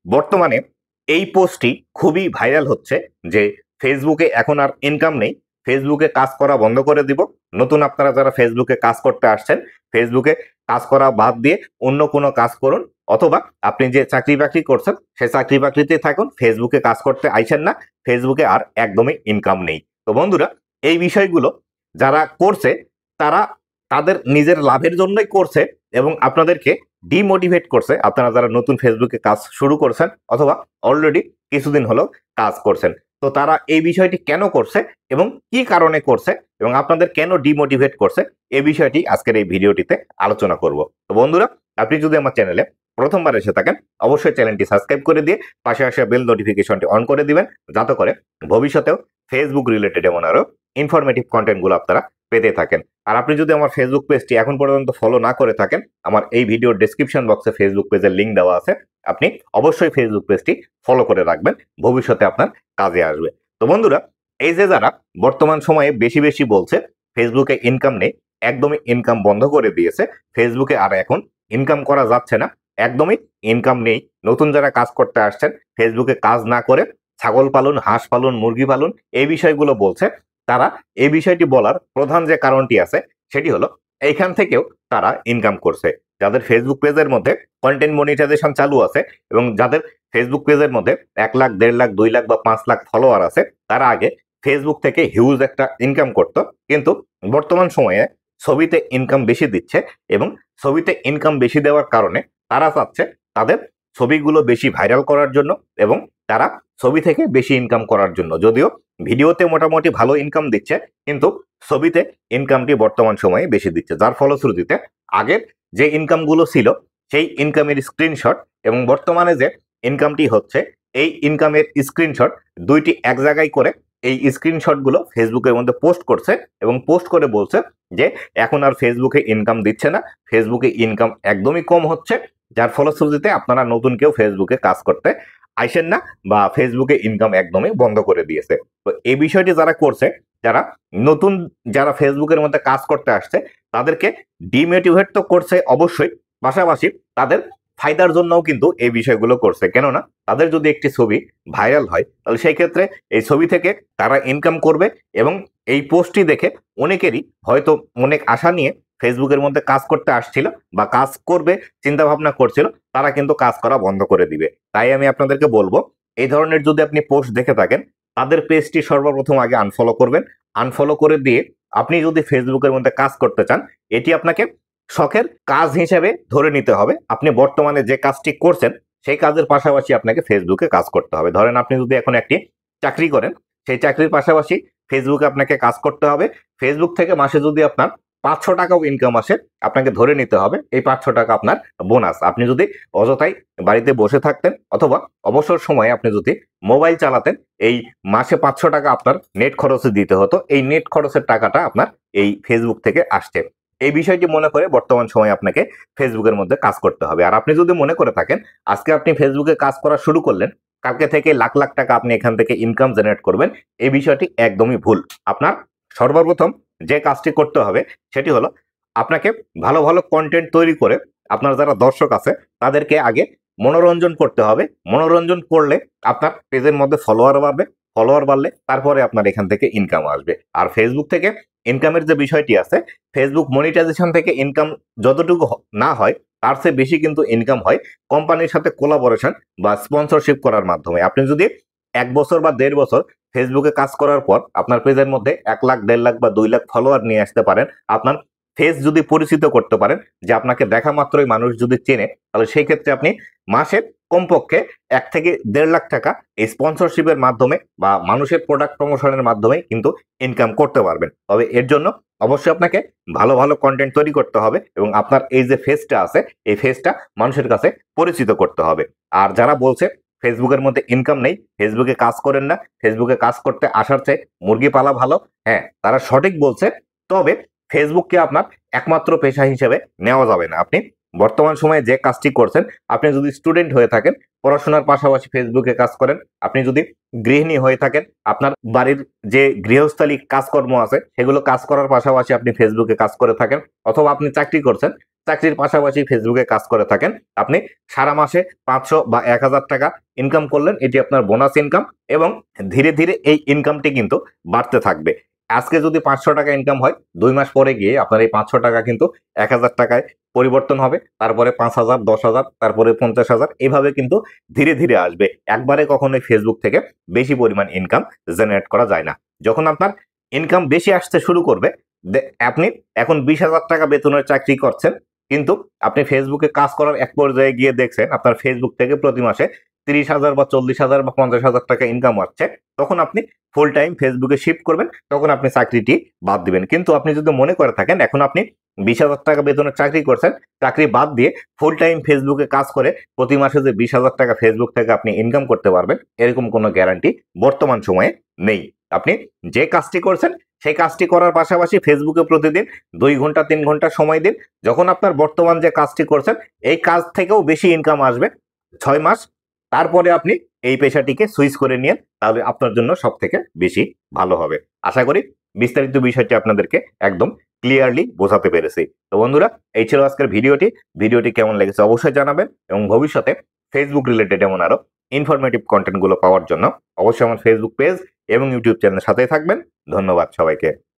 বর্তমানে এই পোস্টটি খুবই ভাইরাল হচ্ছে যে ফেসবুকে এখন আর ইনকাম নেই, ফেসবুকে কাজ করা বন্ধ করে দিব। নতুন আপনারা যারা ফেসবুকে কাজ করতে আসছেন, ফেসবুকে কাজ করা বাদ দিয়ে অন্য কোনো কাজ করুন, অথবা আপনি যে চাকরি বাকরি করছেন সেই চাকরি বাকরিতে থাকুন, ফেসবুকে কাজ করতে আইছেন না, ফেসবুকে আর একদমই ইনকাম নেই। তো বন্ধুরা, এই বিষয়গুলো যারা করছে তারা তাদের নিজের লাভের জন্যই করছে এবং আপনাদেরকে ডিমোটিভেট করছে। আপনারা যারা নতুন ফেসবুকে কাজ শুরু করছেন অথবা অলরেডি কিছুদিন হলো কাজ করছেন, তো তারা এই বিষয়টি কেন করছে এবং কি কারণে করছে এবং আপনাদের কেন ডিমোটিভেট করছে, এই বিষয়টি আজকের এই ভিডিওটিতে আলোচনা করব। তো বন্ধুরা, আপনি যদি আমার চ্যানেলে প্রথমবার এসে থাকেন, অবশ্যই চ্যানেলটি সাবস্ক্রাইব করে দিয়ে পাশে আসা বেল নোটিফিকেশনটি অন করে দিবেন, যাতে করে ভবিষ্যতেও ফেসবুক রিলেটেড এমন আরো ইনফরমেটিভ কন্টেন্টগুলো আপনারা পেতে থাকেন। আর আপনি যদি আমার ফেসবুক পেজটি এখন পর্যন্ত ফলো না করে থাকেন, আমার এই ভিডিওর ডেসক্রিপশন বক্সে ফেসবুক পেজের লিঙ্ক দেওয়া আছে, আপনি অবশ্যই ফেসবুক পেজটি ফলো করে রাখবেন, ভবিষ্যতে আপনার কাজে আসবে। তো বন্ধুরা, এই যে যারা বর্তমান সময়ে বেশি বেশি বলছে ফেসবুকে ইনকাম নেই, একদমই ইনকাম বন্ধ করে দিয়েছে, ফেসবুকে আর এখন ইনকাম করা যাচ্ছে না, একদমই ইনকাম নেই, নতুন যারা কাজ করতে আসছেন ফেসবুকে কাজ না করে ছাগল পালন, হাঁস পালন, মুরগি পালন, এই বিষয়গুলো বলছে, তারা এই বিষয়টি বলার প্রধান যে কারণটি আছে সেটি হলো এইখান থেকেও তারা ইনকাম করছে। যাদের ফেসবুক পেজের মধ্যে কন্টেন্ট মনিটাইজেশন চালু আছে এবং যাদের ফেসবুক পেজের মধ্যে 1 লাখ, 1.5 লাখ, 2 লাখ বা 5 লাখ ফলোয়ার আছে, তারা আগে ফেসবুক থেকে হিউজ একটা ইনকাম করত, কিন্তু বর্তমান সময়ে ছবিতে ইনকাম বেশি দিচ্ছে এবং ছবিতে ইনকাম বেশি দেওয়ার কারণে তারা চাচ্ছে তাদের ছবিগুলো বেশি ভাইরাল করার জন্য এবং তারা ছবি থেকে বেশি ইনকাম করার জন্য। যদিও ভিডিওতে মোটামুটি ভালো ইনকাম দিচ্ছে, কিন্তু ছবিতে ইনকামটি বর্তমান সময়ে বেশি দিচ্ছে, যার ফলশ্রুতিতে আগের যে ইনকামগুলো ছিল সেই ইনকামের স্ক্রিনশট এবং বর্তমানে যে ইনকামটি হচ্ছে এই ইনকামের স্ক্রিনশট দুইটি এক জায়গায় করে এই স্ক্রিনশটগুলো ফেসবুকের মধ্যে পোস্ট করছে এবং পোস্ট করে বলছে যে এখন আর ফেসবুকে ইনকাম দিচ্ছে না, ফেসবুকে ইনকাম একদমই কম হচ্ছে, যার ফলশ্রুতিতে আপনারা নতুন কেউ ফেসবুকে কাজ করতে আইসেন না বা ফেসবুকে ইনকাম একদমই বন্ধ করে দিয়েছে। তো এই বিষয়টি যারা করছে, যারা নতুন যারা ফেসবুকের মধ্যে কাজ করতে আসছে, তাদেরকে ডিমোটিভেট তো করছে অবশ্যই, পাশাপাশি তাদের ফায়দার জন্যও কিন্তু এই বিষয়গুলো করছে। কেননা তাদের যদি একটি ছবি ভাইরাল হয়, তাহলে সেই ক্ষেত্রে এই ছবি থেকে তারা ইনকাম করবে এবং এই পোস্টটি দেখে অনেকেরই হয়তো অনেক আশা নিয়ে ফেসবুকের মধ্যে কাজ করতে আসছিল বা কাজ করবে চিন্তা ভাবনা করছিল, তারা কিন্তু কাজ করা বন্ধ করে দিবে। তাই আমি আপনাদেরকে বলবো, এই ধরনের যদি আপনি পোস্ট দেখে থাকেন, তাদের পেজটি সর্বপ্রথম আগে আনফলো করবেন। আনফলো করে দিয়ে আপনি যদি ফেসবুকের মধ্যে কাজ করতে চান, এটি আপনাকে শখের কাজ হিসেবে ধরে নিতে হবে। আপনি বর্তমানে যে কাজটি করছেন সেই কাজের পাশাপাশি আপনাকে ফেসবুকে কাজ করতে হবে। ধরেন আপনি যদি এখন একটি চাকরি করেন, সেই চাকরির পাশাপাশি ফেসবুকে আপনাকে কাজ করতে হবে। ফেসবুক থেকে মাসে যদি আপনার 500 টাকাও ইনকাম আসে, আপনাকে ধরে নিতে হবে এই 500 টাকা আপনার বোনাস। আপনি যদি অযথাই বাড়িতে বসে থাকতেন অথবা অবসর সময়ে আপনি যদি মোবাইল চালাতেন, এই মাসে 500 টাকা আপনার নেট খরচে দিতে হতো, এই নেট খরচের টাকাটা আপনার এই ফেসবুক থেকে আসছে। এই বিষয়টি মনে করে বর্তমান সময়ে আপনাকে ফেসবুকের মধ্যে কাজ করতে হবে। আর আপনি যদি মনে করে থাকেন আজকে আপনি ফেসবুকে কাজ করা শুরু করলেন, কালকে থেকে লাখ লাখ টাকা আপনি এখান থেকে ইনকাম জেনারেট করবেন, এই বিষয়টি একদমই ভুল। আপনার সর্বপ্রথম যে কাজটি করতে হবে সেটি হলো আপনাকে ভালো ভালো কন্টেন্ট তৈরি করে আপনার যারা দর্শক আছে তাদেরকে আগে মনোরঞ্জন করতে হবে। মনোরঞ্জন করলে আপনার পেজের মধ্যে ফলোয়ার বাড়বে, ফলোয়ার বাড়লে তারপরে আপনার এখান থেকে ইনকাম আসবে। আর ফেসবুক থেকে ইনকামের যে বিষয়টি আছে, ফেসবুক মনিটাইজেশন থেকে ইনকাম যতটুকু না হয় তার চেয়ে বেশি কিন্তু ইনকাম হয় কোম্পানির সাথে কোলাবোরেশন বা স্পন্সরশিপ করার মাধ্যমে। আপনি যদি 1 বছর বা 1.5 বছর ফেসবুকে কাজ করার পর আপনার পেজের মধ্যে 1 লাখ, 1.5 লাখ বা 2 লাখ ফলোয়ার নিয়ে আসতে পারেন, আপনার ফেস যদি পরিচিত করতে পারেন, যে আপনাকে দেখা মাত্রই মানুষ যদি চেনে, তাহলে সেই ক্ষেত্রে আপনি মাসে কমপক্ষে 1 থেকে 1.5 লাখ টাকা এই স্পন্সরশিপের মাধ্যমে বা মানুষের প্রোডাক্ট প্রমোশনের মাধ্যমে কিন্তু ইনকাম করতে পারবেন। তবে এর জন্য অবশ্যই আপনাকে ভালো ভালো কন্টেন্ট তৈরি করতে হবে এবং আপনার এই যে ফেসটা আছে এই ফেসটা মানুষের কাছে পরিচিত করতে হবে। আর যারা বলছে ফেসবুকের মধ্যে ইনকাম নেই, ফেসবুকে কাজ করেন না, ফেসবুকে কাজ করতে আসার চেয়ে মুরগি পালা ভালো, হ্যাঁ, তারা সঠিক বলছে। তবে ফেসবুককে আপনার একমাত্র পেশা হিসেবে নেওয়া যাবে না। আপনি বর্তমান সময়ে যে কাজটি করছেন, আপনি যদি স্টুডেন্ট হয়ে থাকেন, পড়াশোনার পাশাপাশি ফেসবুকে কাজ করেন, আপনি যদি গৃহিণী হয়ে থাকেন, আপনার বাড়ির যে গৃহস্থালী কাজকর্ম আছে সেগুলো কাজ করার পাশাপাশি আপনি ফেসবুকে কাজ করে থাকেন, অথবা আপনি চাকরি করছেন, চাকরির পাশাপাশি ফেসবুকে কাজ করে থাকেন, আপনি সারা মাসে 500 বা 1000 টাকা ইনকাম করলেন, এটি আপনার বোনাস ইনকাম, এবং ধীরে ধীরে এই ইনকামটি কিন্তু বাড়তে থাকবে। আজকে যদি 500 টাকা ইনকাম হয়, 2 মাস পরে গিয়ে আপনার এই 500 টাকা কিন্তু 1000 টাকায় পরিবর্তন হবে, তারপরে 5000, 10,000, তারপরে 50,000, এভাবে কিন্তু ধীরে ধীরে আসবে। একবারে কখনোই ফেসবুক থেকে বেশি পরিমাণ ইনকাম জেনারেট করা যায় না। যখন আপনার ইনকাম বেশি আসতে শুরু করবে, আপনি এখন 20,000 টাকা বেতনের চাকরি করছেন, কিন্তু আপনি ফেসবুকে কাজ করার এক পর্যায়ে গিয়ে দেখছেন আপনার ফেসবুক থেকে প্রতি মাসে 30,000 বা 40,000 বা 50,000 টাকা ইনকাম হচ্ছে, তখন আপনি ফুল টাইম ফেসবুকে শিফট করবেন, তখন আপনি চাকরিটি বাদ দিবেন। কিন্তু আপনি যদি মনে করে থাকেন এখন আপনি 20,000 টাকা বেতনের চাকরি করছেন, চাকরি বাদ দিয়ে ফুল টাইম ফেসবুকে কাজ করে প্রতি মাসে যে 20,000 টাকা ফেসবুক থেকে আপনি ইনকাম করতে পারবেন, এরকম কোনো গ্যারান্টি বর্তমান সময়ে নেই। আপনি যে কাজটি করছেন সেই কাজটি করার পাশাপাশি ফেসবুকে প্রতিদিন 2 ঘন্টা 3 ঘন্টা সময় দিন। যখন আপনার বর্তমান যে কাজটি করছেন এই কাজ থেকেও বেশি ইনকাম আসবে 6 মাস, তারপরে আপনি এই পেশাটিকে সুইচ করে নিন, তাহলে আপনার জন্য সব থেকে বেশি ভালো হবে। আশা করি বিস্তারিত বিষয়টি আপনাদেরকে একদম ক্লিয়ারলি বোঝাতে পেরেছি। তো বন্ধুরা, এই ছিল আজকের ভিডিওটি কেমন লেগেছে অবশ্যই জানাবেন, এবং ভবিষ্যতে ফেসবুক রিলেটেড এমন আরো ইনফরমেটিভ কন্টেন্ট গুলো পাওয়ার জন্য অবশ্যই আমার ফেসবুক পেজ এবং ইউটিউব চ্যানেলের সাথেই থাকবেন। ধন্যবাদ সবাইকে।